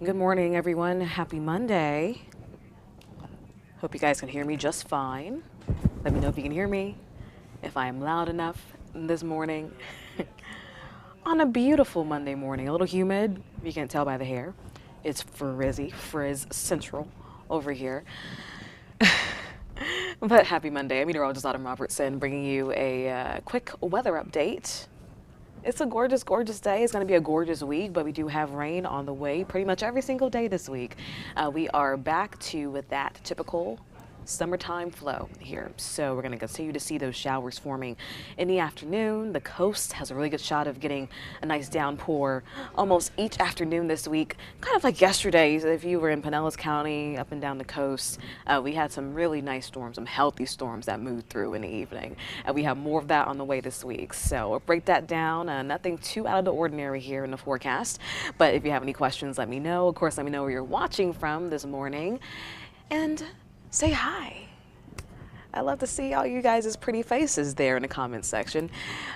Good morning, everyone. Happy Monday. Hope you guys can hear me just fine. Let me know if you can hear me, if I am loud enough this morning. On a beautiful Monday morning, a little humid, you can't tell by the hair. It's frizz central over here. But happy Monday. I'm Meteorologist Robertson bringing you a quick weather update. It's a gorgeous, gorgeous day. It's going to be a gorgeous week, but we do have rain on the way pretty much every single day this week. We are back to that typical summertime flow here. So we're going to continue to see those showers forming in the afternoon. The coast has a really good shot of getting a nice downpour almost each afternoon this week. Kind of like yesterday, if you were in Pinellas County, up and down the coast, we had some really nice storms, some healthy storms that moved through in the evening. And we have more of that on the way this week. So we'll break that down. Nothing too out of the ordinary here in the forecast. But if you have any questions, let me know. Of course, let me know where you're watching from this morning. And say hi. I love to see all you guys' pretty faces there in the comments section.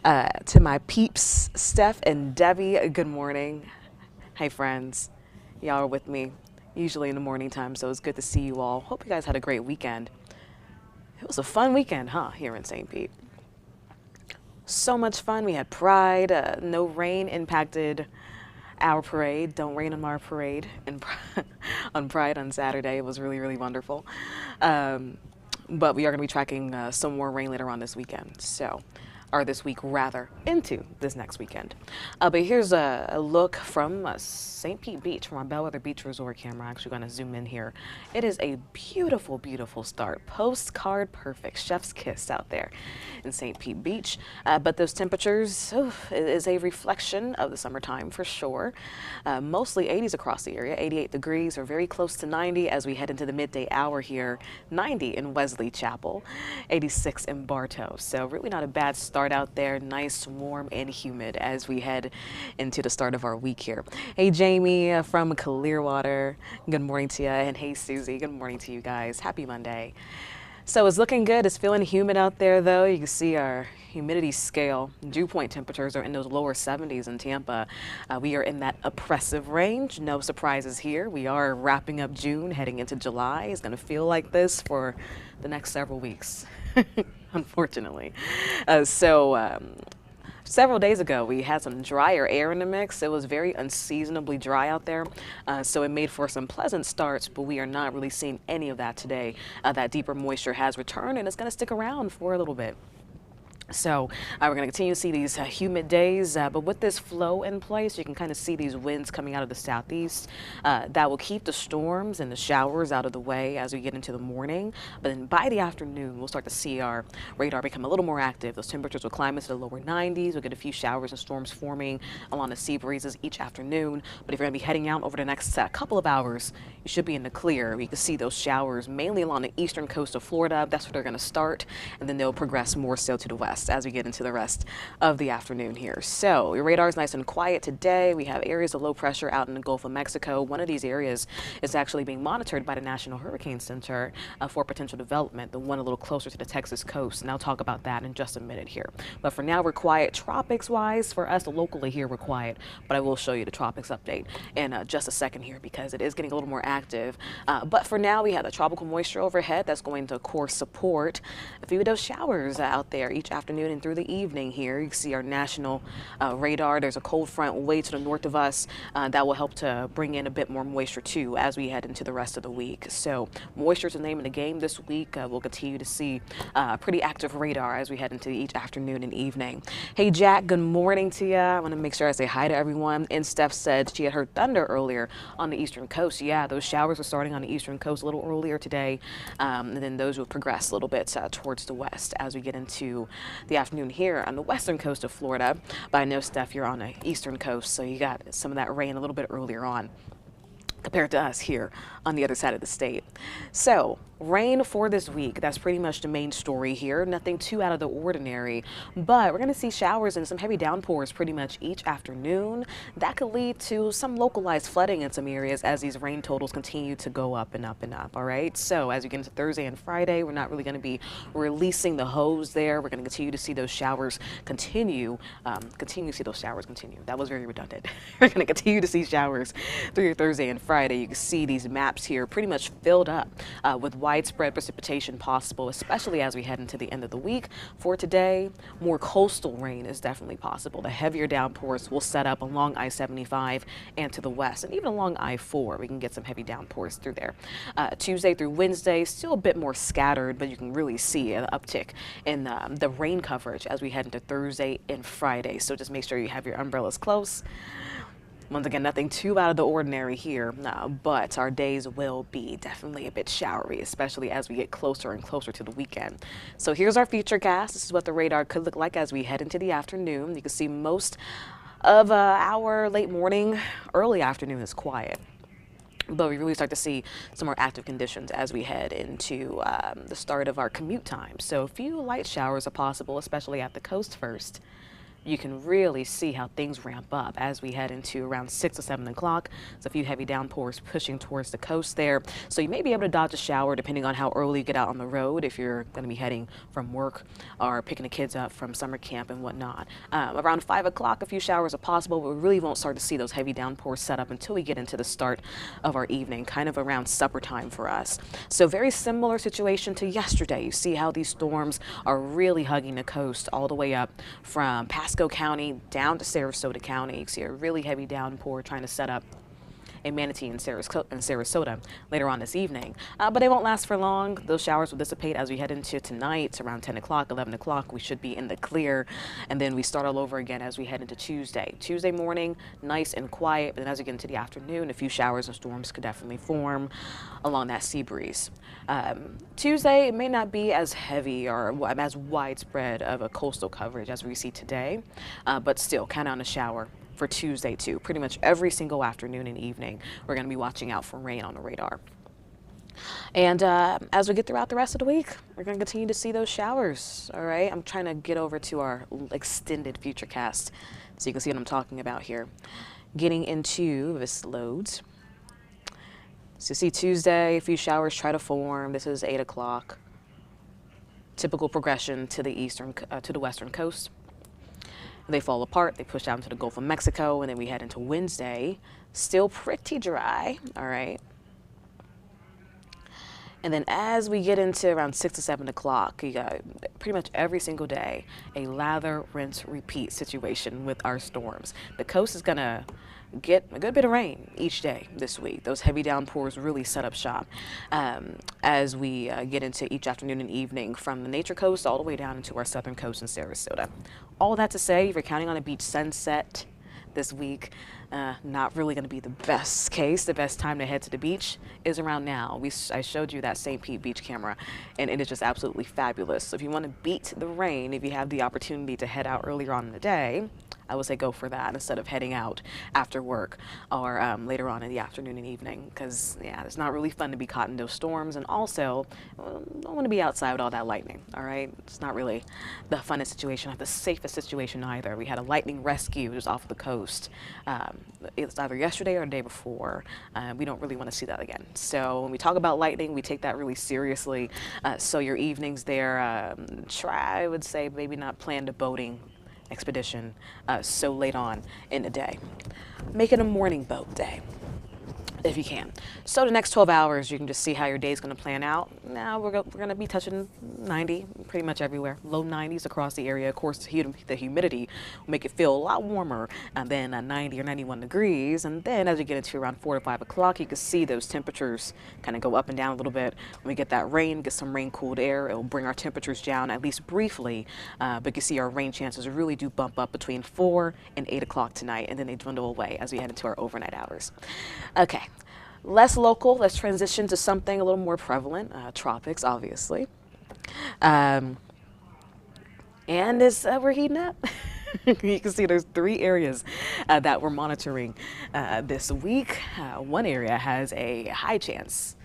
To my peeps, Steph and Debbie, good morning. Hey friends, y'all are with me usually in the morning time, so it's good to see you all. Hope you guys had a great weekend. It was a fun weekend, here in St. Pete. So much fun. We had Pride. No rain impacted our parade. Don't rain on our parade on Pride on Saturday. It was really, really wonderful. But we are going to be tracking some more rain later on this weekend. Or this week rather, into this next weekend. But here's a look from St. Pete Beach, from our Bellwether Beach Resort camera. I'm actually going to zoom in here. It is a beautiful, beautiful start. Postcard perfect. Chef's kiss out there in St. Pete Beach. But those temperatures is a reflection of the summertime for sure. Mostly 80s across the area. 88 degrees or very close to 90 as we head into the midday hour here. 90 in Wesley Chapel. 86 in Bartow. So really not a bad start out there. Nice, warm, and humid as we head into the start of our week here. Hey, Jamie from Clearwater. Good morning to you. And hey, Susie. Good morning to you guys. Happy Monday. So it's looking good. It's feeling humid out there, though. You can see our humidity scale. Dew point temperatures are in those lower 70s in Tampa. We are in that oppressive range. No surprises here. We are wrapping up June, heading into July. It's going to feel like this for the next several weeks, unfortunately. Several days ago, we had some drier air in the mix. It was very unseasonably dry out there, so it made for some pleasant starts, but we are not really seeing any of that today. That deeper moisture has returned, and it's going to stick around for a little bit. So we're going to continue to see these humid days, but with this flow in place, you can kind of see these winds coming out of the southeast. That will keep the storms and the showers out of the way as we get into the morning. But then by the afternoon, we'll start to see our radar become a little more active. Those temperatures will climb into the lower 90s. We'll get a few showers and storms forming along the sea breezes each afternoon. But if you're going to be heading out over the next couple of hours, you should be in the clear. We can see those showers mainly along the eastern coast of Florida. That's where they're going to start, and then they'll progress more so to the west as we get into the rest of the afternoon here. So your radar is nice and quiet today. We have areas of low pressure out in the Gulf of Mexico. One of these areas is actually being monitored by the National Hurricane Center for potential development, the one a little closer to the Texas coast. And I'll talk about that in just a minute here. But for now, we're quiet. Tropics wise, for us locally here, we're quiet. But I will show you the tropics update in just a second here because it is getting a little more active. But for now, we have the tropical moisture overhead that's going to, of course, support a few of those showers out there each afternoon and through the evening here. You can see our national radar. There's a cold front way to the north of us that will help to bring in a bit more moisture too as we head into the rest of the week. So moisture is the name of the game this week. We'll continue to see pretty active radar as we head into each afternoon and evening. Hey Jack, good morning to you. I want to make sure I say hi to everyone. And Steph said she had heard thunder earlier on the eastern coast. Yeah, those showers are starting on the eastern coast a little earlier today, and then those will progress a little bit towards the west as we get into the afternoon here on the western coast of Florida. But I know, Steph, you're on the eastern coast, so you got some of that rain a little bit earlier on compared to us here on the other side of the state. So Rain for this week. That's pretty much the main story here. Nothing too out of the ordinary, but we're going to see showers and some heavy downpours pretty much each afternoon. That could lead to some localized flooding in some areas as these rain totals continue to go up and up and up. All right. So as we get into Thursday and Friday, we're not really going to be releasing the hose there. We're going to continue to see those showers continue. Continue to see those showers continue. That was very redundant. We're going to continue to see showers through your Thursday and Friday. You can see these maps here pretty much filled up with widespread precipitation possible, especially as we head into the end of the week. For today, more coastal rain is definitely possible. The heavier downpours will set up along I-75 and to the west, and even along I-4. We can get some heavy downpours through there. Tuesday through Wednesday, still a bit more scattered, but you can really see an uptick in the rain coverage as we head into Thursday and Friday. So just make sure you have your umbrellas close. Once again, nothing too out of the ordinary here, but our days will be definitely a bit showery, especially as we get closer and closer to the weekend. So here's our future cast. This is what the radar could look like as we head into the afternoon. You can see most of our late morning, early afternoon is quiet. But we really start to see some more active conditions as we head into the start of our commute time. So a few light showers are possible, especially at the coast first. You can really see how things ramp up as we head into around 6 or 7 o'clock. There's a few heavy downpours pushing towards the coast there. So you may be able to dodge a shower depending on how early you get out on the road if you're going to be heading from work or picking the kids up from summer camp and whatnot. Around 5 o'clock, a few showers are possible, but we really won't start to see those heavy downpours set up until we get into the start of our evening, kind of around supper time for us. So very similar situation to yesterday. You see how these storms are really hugging the coast all the way up from Pasco County down to Sarasota County. You see a really heavy downpour trying to set up in Manatee and Sarasota later on this evening. But they won't last for long. Those showers will dissipate as we head into tonight around 10 o'clock, 11 o'clock. We should be in the clear. And then we start all over again as we head into Tuesday. Tuesday morning, nice and quiet. But then as we get into the afternoon, a few showers and storms could definitely form along that sea breeze. Tuesday, it may not be as heavy or as widespread of a coastal coverage as we see today, but still count on a shower for Tuesday too. Pretty much every single afternoon and evening, we're going to be watching out for rain on the radar. And as we get throughout the rest of the week, we're going to continue to see those showers. All right, I'm trying to get over to our extended future cast so you can see what I'm talking about here. Getting into this loads. So you see Tuesday, a few showers try to form. This is 8 o'clock. Typical progression to the western coast. They fall apart, they push out into the Gulf of Mexico, and then we head into Wednesday. Still pretty dry, all right? And then as we get into around 6 to 7 o'clock, you got pretty much every single day a lather, rinse, repeat situation with our storms. The coast is going to get a good bit of rain each day this week. Those heavy downpours really set up shop as we get into each afternoon and evening from the Nature Coast all the way down into our southern coast in Sarasota. All that to say, if you're counting on a beach sunset this week, not really going to be the best case. The best time to head to the beach is around now. I showed you that St. Pete beach camera, and it is just absolutely fabulous. So if you want to beat the rain, if you have the opportunity to head out earlier on in the day, I would say go for that instead of heading out after work or later on in the afternoon and evening, because yeah, it's not really fun to be caught in those storms, and also don't want to be outside with all that lightning. All right, it's not really the funnest situation, not the safest situation either. We had a lightning rescue just off the coast. It was either yesterday or the day before. We don't really want to see that again. So when we talk about lightning, we take that really seriously. So your evenings there, I would say maybe not plan a boating expedition so late on in the day. Make it a morning boat day if you can. So the next 12 hours, you can just see how your day is going to plan out. Now we're going to be touching 90 pretty much everywhere. Low 90s across the area. Of course, the humidity will make it feel a lot warmer than 90 or 91 degrees. And then as we get into around 4 to 5 o'clock, you can see those temperatures kind of go up and down a little bit. When we get that rain, get some rain-cooled air, it will bring our temperatures down at least briefly. But you can see our rain chances really do bump up between 4 and 8 o'clock tonight, and then they dwindle away as we head into our overnight hours. Okay. Less local, let's transition to something a little more prevalent, tropics, obviously. And we're heating up. You can see there's 3 areas that we're monitoring this week. One area has a high chance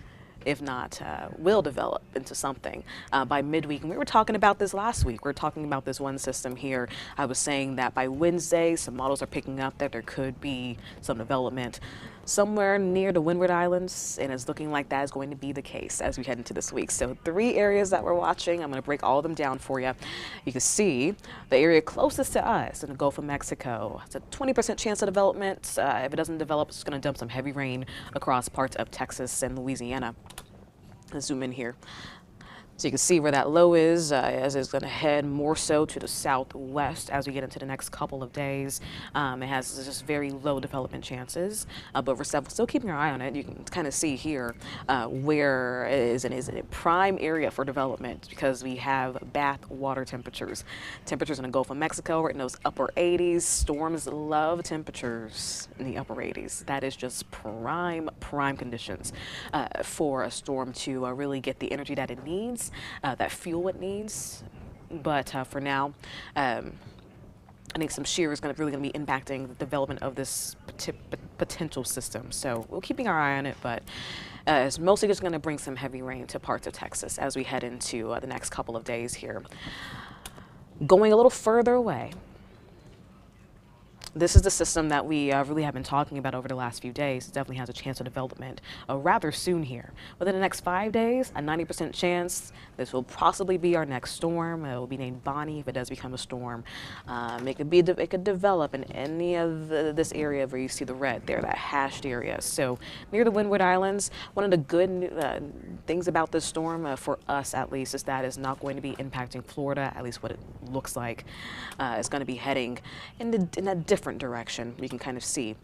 if not will develop into something by midweek. And we were talking about this last week. We were talking about this one system here. I was saying that by Wednesday, some models are picking up that there could be some development somewhere near the Windward Islands, and it's looking like that is going to be the case as we head into this week. So 3 areas that we're watching. I'm going to break all of them down for you. You can see the area closest to us in the Gulf of Mexico. It's a 20% chance of development. If it doesn't develop, it's going to dump some heavy rain across parts of Texas and Louisiana. Let's zoom in here. So you can see where that low is, as it's going to head more so to the southwest as we get into the next couple of days. It has just very low development chances, but we're still keeping our eye on it. You can kind of see here where it is, and is it a prime area for development because we have bath water temperatures. Temperatures in the Gulf of Mexico are in those upper 80s. Storms love temperatures in the upper 80s. That is just prime conditions for a storm to really get the energy that it needs. That fuel it needs, but for now, I think some shear is really going to be impacting the development of this potential system. So we're keeping our eye on it, but it's mostly just going to bring some heavy rain to parts of Texas as we head into the next couple of days here. Going a little further away. This is the system that we really have been talking about over the last few days. It definitely has a chance of development rather soon here. Within the next 5 days, a 90% chance this will possibly be our next storm. It will be named Bonnie if it does become a storm. It could develop in any of this area where you see the red there, that hashed area. So near the Windward Islands, one of the good things about this storm, for us at least, is that it's not going to be impacting Florida, at least what it looks like. It's going to be heading in a different direction. You can kind of see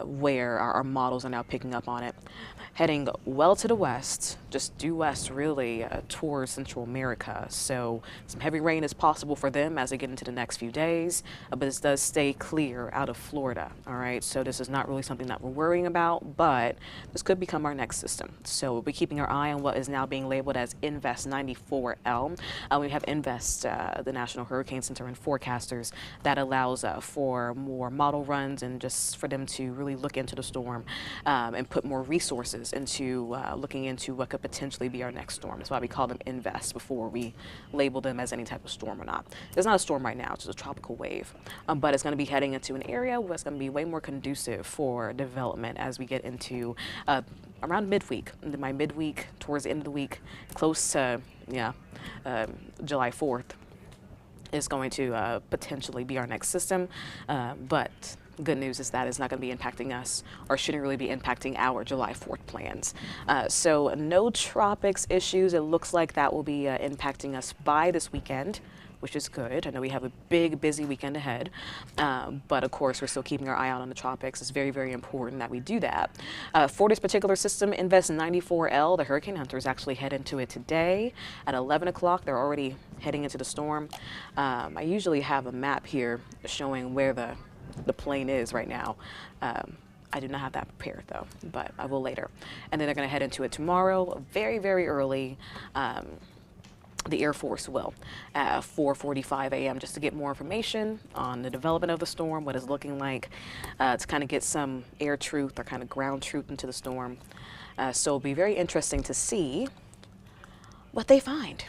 where our models are now picking up on it. Heading well to the west, just due west really, towards Central America. So some heavy rain is possible for them as they get into the next few days, but this does stay clear out of Florida. All right, so this is not really something that we're worrying about, but this could become our next system. So we'll be keeping our eye on what is now being labeled as Invest 94L. We have Invest, the National Hurricane Center and forecasters, that allows for more model runs and just for them to really look into the storm and put more resources into looking into what could potentially be our next storm. That's why we call them Invest before we label them as any type of storm or not. It's not a storm right now, it's just a tropical wave, but it's going to be heading into an area where it's going to be way more conducive for development as we get into around midweek. My midweek, towards the end of the week, close to July 4th is going to potentially be our next system, but good news is that it's not going to be impacting us, or shouldn't really be impacting our July 4th plans. So no tropics issues. It looks like that will be impacting us by this weekend, which is good. I know we have a big, busy weekend ahead, but of course we're still keeping our eye out on the tropics. It's very, very important that we do that. For this particular system, Invest 94L, the hurricane hunters actually head into it today at 11 o'clock. They're already heading into the storm. I usually have a map here showing where the plane is right now. I do not have that prepared though, but I will later. And then they're going to head into it tomorrow, very, very early. The Air Force will at 4:45 a.m. just to get more information on the development of the storm, what it's looking like, to kind of get some air truth or kind of ground truth into the storm. So it'll be very interesting to see what they find.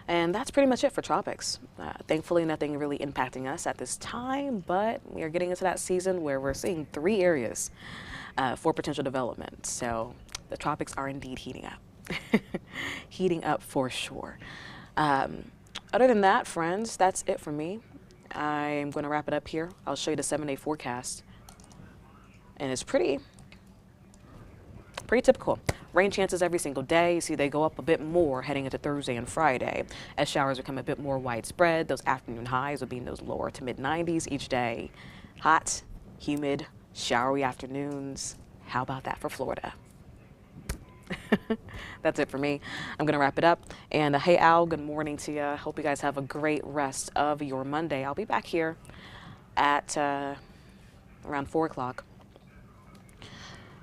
And that's pretty much it for tropics. Thankfully, nothing really impacting us at this time, but we are getting into that season where we're seeing 3 areas for potential development. So the tropics are indeed heating up. Heating up for sure. Other than that, friends, that's it for me. I'm going to wrap it up here. I'll show you the 7-day forecast. And it's pretty typical. Rain chances every single day. You see they go up a bit more heading into Thursday and Friday as showers become a bit more widespread. Those afternoon highs will be in those lower to mid 90s each day. Hot, humid, showery afternoons. How about that for Florida? That's it for me. I'm going to wrap it up. And hey, Al, good morning to you. Hope you guys have a great rest of your Monday. I'll be back here at around 4 o'clock.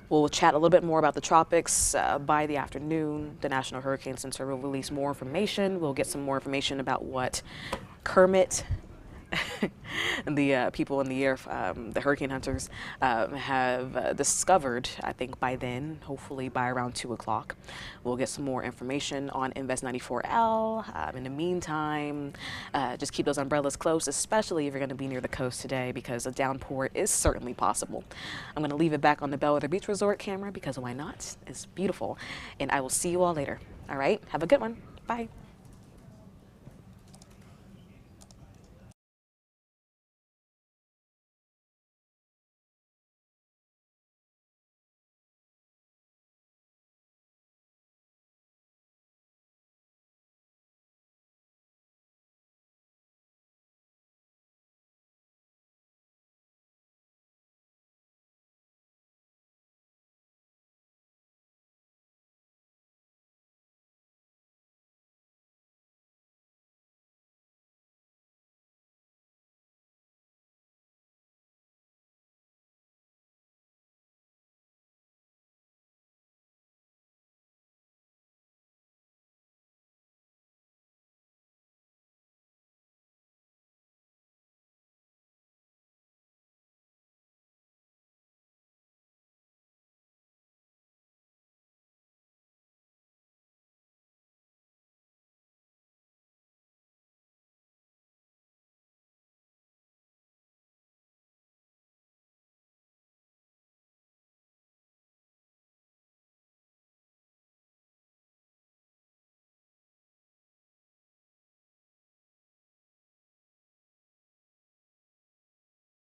We'll chat a little bit more about the tropics by the afternoon. The National Hurricane Center will release more information. We'll get some more information about what Kermit the people in the air, the hurricane hunters, have discovered, I think by then, hopefully by around 2 o'clock, we'll get some more information on Invest 94L. In the meantime, just keep those umbrellas close, especially if you're going to be near the coast today, because a downpour is certainly possible. I'm going to leave it back on the Bellwether Beach Resort camera because why not? It's beautiful. And I will see you all later. All right, have a good one. Bye.